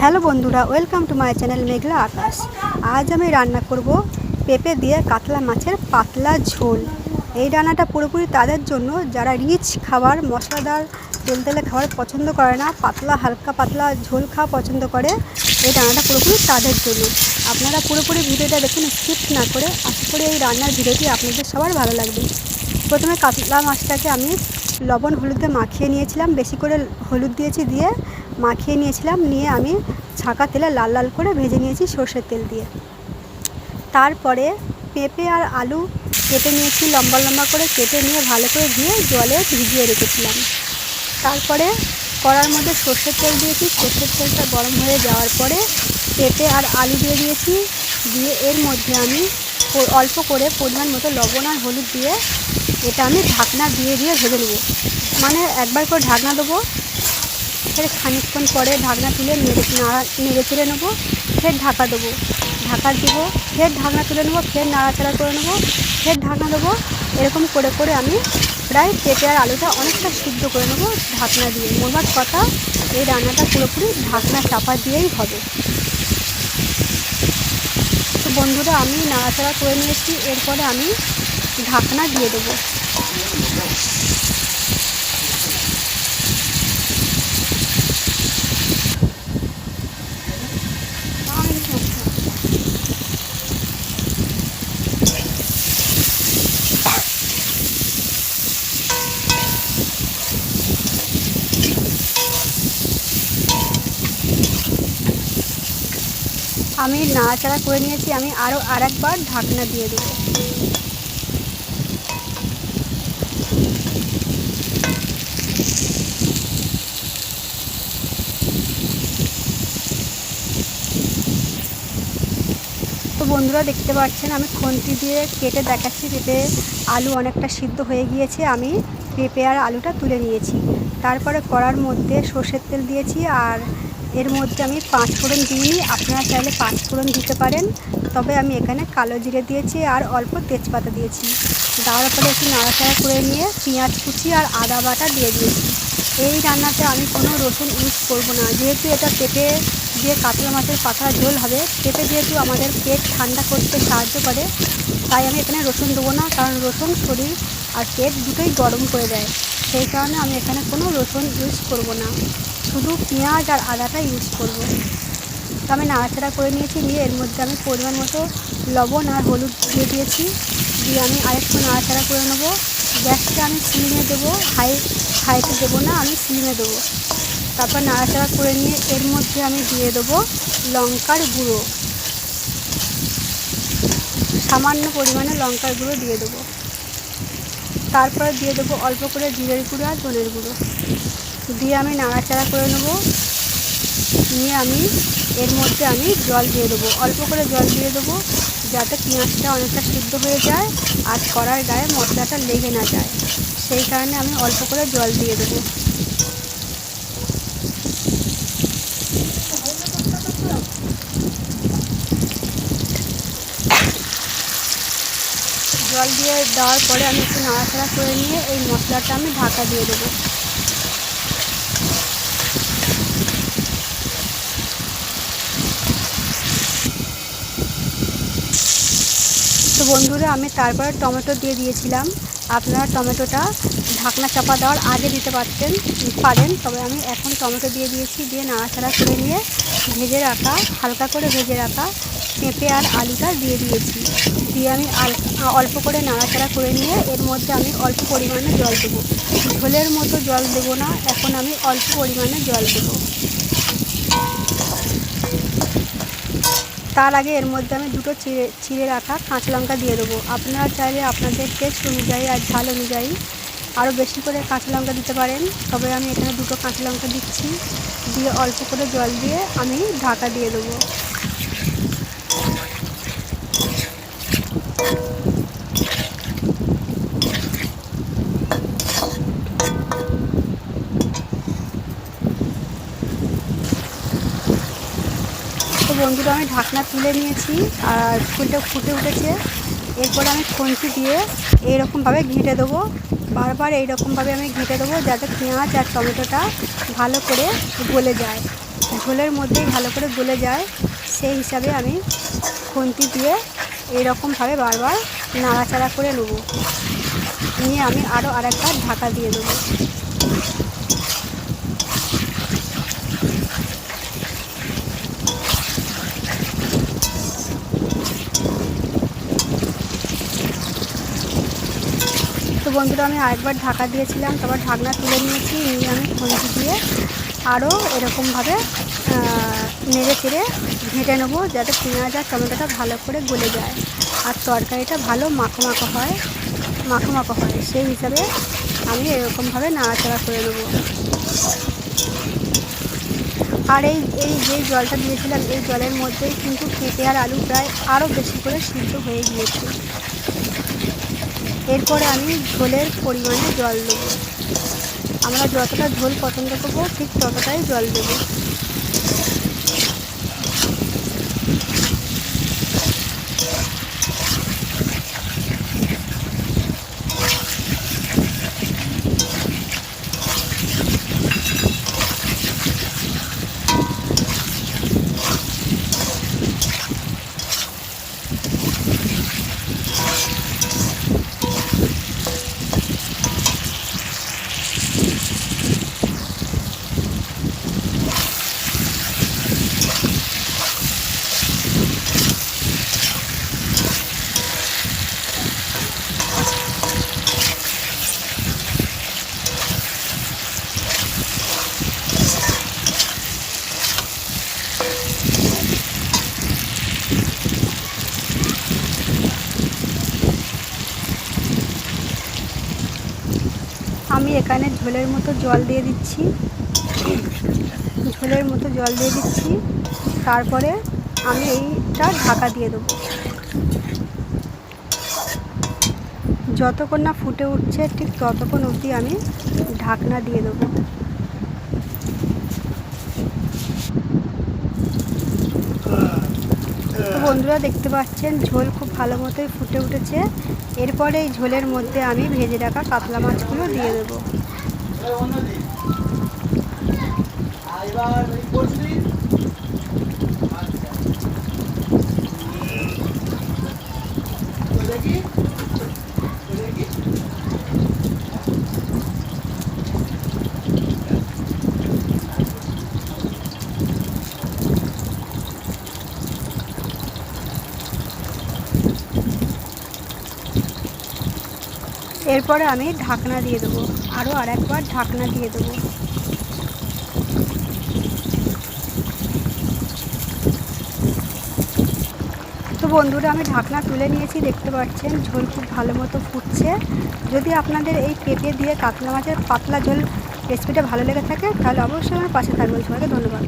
Hello বন্ধুরা, welcome to my channel মেঘলা আকাশ। আজ আমি রান্না করব পেঁপে দিয়ে কাতলা মাছের পাতলা ঝোল। এই রান্নাটা পুরোপুরি তাদের জন্য যারা রিচ খাবার, মশলাদার তেলতেলে খাবার পছন্দ করে না, পাতলা হালকা পাতলা ঝোল খাওয়া পছন্দ করে। এই রান্নাটা পুরোপুরি তাদের জন্য। আপনারা পুরোপুরি ভিডিওটা দেখুন, স্কিপ না করে। আশা করি এই রান্নার ভিডিওটি আপনাদের সবার ভালো লাগবে। প্রথমে কাতলা মাছটাকে আমি লবণ হলুদে মাখিয়ে নিয়েছিলাম, বেশি করে হলুদ দিয়েছি, দিয়ে মাখিয়ে নিয়েছিলাম। নিয়ে আমি ছাঁকা তেলে লাল লাল করে ভেজে নিয়েছি সর্ষের তেল দিয়ে। তারপরে পেঁপে আর আলু কেটে নিয়েছি, লম্বা লম্বা করে কেটে নিয়ে ভালো করে ধুয়ে জলে ভিজিয়ে রেখেছিলাম। তারপরে কড়ার মধ্যে সর্ষের তেল দিয়েছি। সর্ষের তেলটা গরম হয়ে যাওয়ার পরে পেঁপে আর আলু দিয়ে দিয়েছি। দিয়ে এর মধ্যে আমি অল্প করে পরিমাণ মতো লবণ আর হলুদ দিয়ে এটা আমি ঢাকনা দিয়ে ভেজে নেব। মানে একবার করে ঢাকনা দেবো, ফের খানিকক্ষণ পরে ঢাকনা তুলে নেড়ে চেড়ে নেবো, ফের ঢাকা দেবো, ঢাকা দেবো, ফের ঢাকনা তুলে নেবো, ফের নাড়াচাড়া করে নেবো, ফের ঢাকনা দেবো। এরকম করে করে আমি প্রায় পেঁপে আর আলুটা অনেকটা সিদ্ধ করে নেবো ঢাকনা দিয়ে। মোট কথা, এই রান্নাটা পুরোপুরি ঢাকনা চাপা দিয়েই হবে। তো বন্ধুরা, আমি নাড়াচাড়া করে নিয়েছি। এরপরে আমি ঢাকনা দিয়ে দেবো। আমি নাড়াচাড়া করে নিয়েছি, আমি আরও আরেকবার ঢাকনা দিয়ে দেবো। তো বন্ধুরা, দেখতে পাচ্ছেন আমি খুন্তি দিয়ে কেটে দেখাচ্ছি। পেঁপে আলু অনেকটা সিদ্ধ হয়ে গিয়েছে। আমি পেঁপে আর আলুটা তুলে নিয়েছি। তারপরে কড়ার মধ্যে সর্ষের তেল দিয়েছি, আর এর মধ্যে আমি 5 ফোড়ন দিইনি। আপনারা চাইলে 5 ফোড়ন দিতে পারেন, তবে আমি এখানে কালো জিরে দিয়েছি আর অল্প তেজপাতা দিয়েছি। দেওয়ার পরে একটু নাড়াচাড়া করে নিয়ে পেঁয়াজ কুচি আর আদা বাটা দিয়ে দিয়েছি। এই রান্নাতে আমি কোনো রসুন ইউজ করব না, যেহেতু এটা পেঁপে দিয়ে কাতলা মাছের পাতলা ঝোল হবে। পেঁপে যেহেতু আমাদের পেট ঠান্ডা করতে সাহায্য করে, তাই আমি এখানে রসুন দেবো না, কারণ রসুন শরীর আর পেট দুটোই গরম করে দেয়। সেই কারণে আমি এখানে কোনো রসুন ইউজ করব না, শুধু পেঁয়াজ আর আদাটা ইউজ করব। তো আমি নাড়াচাড়া করে নিয়েছি। নিয়ে এর মধ্যে আমি পরিমাণ মতো লবণ আর হলুদ দিয়ে দিয়েছি। দিয়ে আমি আরেকটু নাড়াচাড়া করে নেবো। গ্যাসটা আমি সিমে দেবো, হাইতে দেবো না, আমি সিমে দেবো। তারপর নাড়াচাড়া করে নিয়ে এর মধ্যে আমি দিয়ে দেবো লঙ্কার গুঁড়ো, সামান্য পরিমাণে লঙ্কার গুঁড়ো দিয়ে দেবো। তারপরে দিয়ে দেবো অল্প করে জিরের গুঁড়ো আর ধনের গুঁড়ো। দিয়ে আমি নাড়াচাড়া করে নেবো। নিয়ে আমি এর মধ্যে আমি জল দিয়ে দেবো, অল্প করে জল দিয়ে দেবো, যাতে পেঁয়াজটা অনেকটা সিদ্ধ হয়ে যায় আর কড়ার গায়ে মশলাটা লেগে না যায়। সেই কারণে আমি অল্প করে জল দিয়ে দেবো। জল দিয়ে দেওয়ার পরে আমি একটু নাড়াচাড়া করে নিয়ে এই মশলাটা আমি ঢাকা দিয়ে দেবো। তো বন্ধুরা, আমি তারপরে টমেটো দিয়ে দিয়েছিলাম। আপনারা টমেটোটা ঢাকনা চাপা দেওয়ার আগে দিতে পারেন, তবে আমি এখন টমেটো দিয়ে দিয়েছি। দিয়ে নাড়াচাড়া করে নিয়ে হালকা করে ভেজে রাখা পেঁপে আর আলুটা দিয়ে দিয়েছি। দিয়ে আমি অল্প করে নাড়াচাড়া করে নিয়ে এর মধ্যে আমি অল্প পরিমাণে জল দেবো। ঝোলের মতো জল দেবো না, এখন আমি অল্প পরিমাণে জল দেবো। তার আগে এর মধ্যে আমি দুটো চিড়ে রাখা কাঁচা লঙ্কা দিয়ে দেবো। আপনারা চাইলে আপনাদের টেস্ট অনুযায়ী আর ঝাল অনুযায়ী আরও বেশি করে কাঁচা লঙ্কা দিতে পারেন, তবে আমি এখানে দুটো কাঁচা লঙ্কা দিচ্ছি। দিয়ে অল্প করে জল দিয়ে আমি ঢাকা দিয়ে দেবো। তো বন্ধুরা, আমি ঢাকনা তুলে নিয়েছি আর ফুলটা ফুটে উঠেছে। এরপরে আমি খুন্তি দিয়ে এইরকমভাবে ঘেঁটে দেবো। বারবার এইরকমভাবে আমি ঘেঁটে দেবো, যাতে পেঁয়াজ আর টমেটোটা ভালো করে গলে যায়। ঝোলের মধ্যেই ভালো করে গলে যায়, সেই হিসাবে আমি খুন্তি দিয়ে এইরকমভাবে বারবার নাড়াচাড়া করে নেব। নিয়ে আমি আরও আরেকবার ঢাকা দিয়ে দেবো। তো বন্ধুরা, আমি আরেকবার ঢাকা দিয়েছিলাম, তারপর ঢাকনা তুলে নিয়েছি। নিয়ে আমি খুন্তি দিয়ে আরও এরকমভাবে নেড়ে চেড়ে ঘেঁটে নেবো, যাতে পেঁয়াজ আর টমেটোটা ভালো করে গলে যায় আর তরকারিটা ভালো মাখো মাখো হয়। সেই হিসাবে আমি এরকমভাবে নাড়াচাড়া করে নেবো। আর এই যে জলটা দিয়েছিলাম, এই জলের মধ্যেই কিন্তু পেঁপে আর আলু প্রায় আরও বেশি করে সিদ্ধ হয়ে গিয়েছে। এরপরে আমি ঝোলের পরিমাণে জল দেবো। আমরা যতটা ঝোল পছন্দ করবো ঠিক ততটাই জল দেবো। আমি এখানে ঝোলের মতো জল দিয়ে দিচ্ছি। তারপরে আমি এইটা ঢাকা দিয়ে দেবো। যতক্ষণ না ফুটে উঠছে ঠিক ততক্ষণ অবধি আমি ঢাকনা দিয়ে দেবো। তো বন্ধুরা, দেখতে পাচ্ছেন ঝোল খুব ভালো মতোই ফুটে উঠেছে। এরপরে এই ঝোলের মধ্যে আমি ভেজে রাখা কাতলা মাছগুলো দিয়ে দেবো। এরপরে আমি ঢাকনা দিয়ে দেবো, আরও আরেকবার ঢাকনা দিয়ে দেবো। তো বন্ধুরা, আমি ঢাকনা তুলে নিয়েছি। দেখতে পাচ্ছেন ঝোল খুব ভালো মতো ফুটছে। যদি আপনাদের এই পেঁপে দিয়ে কাতলা মাছের পাতলা ঝোল রেসিপিটা ভালো লেগে থাকে তাহলে অবশ্যই আমার পাশে থাকবেন। সবাইকে ধন্যবাদ।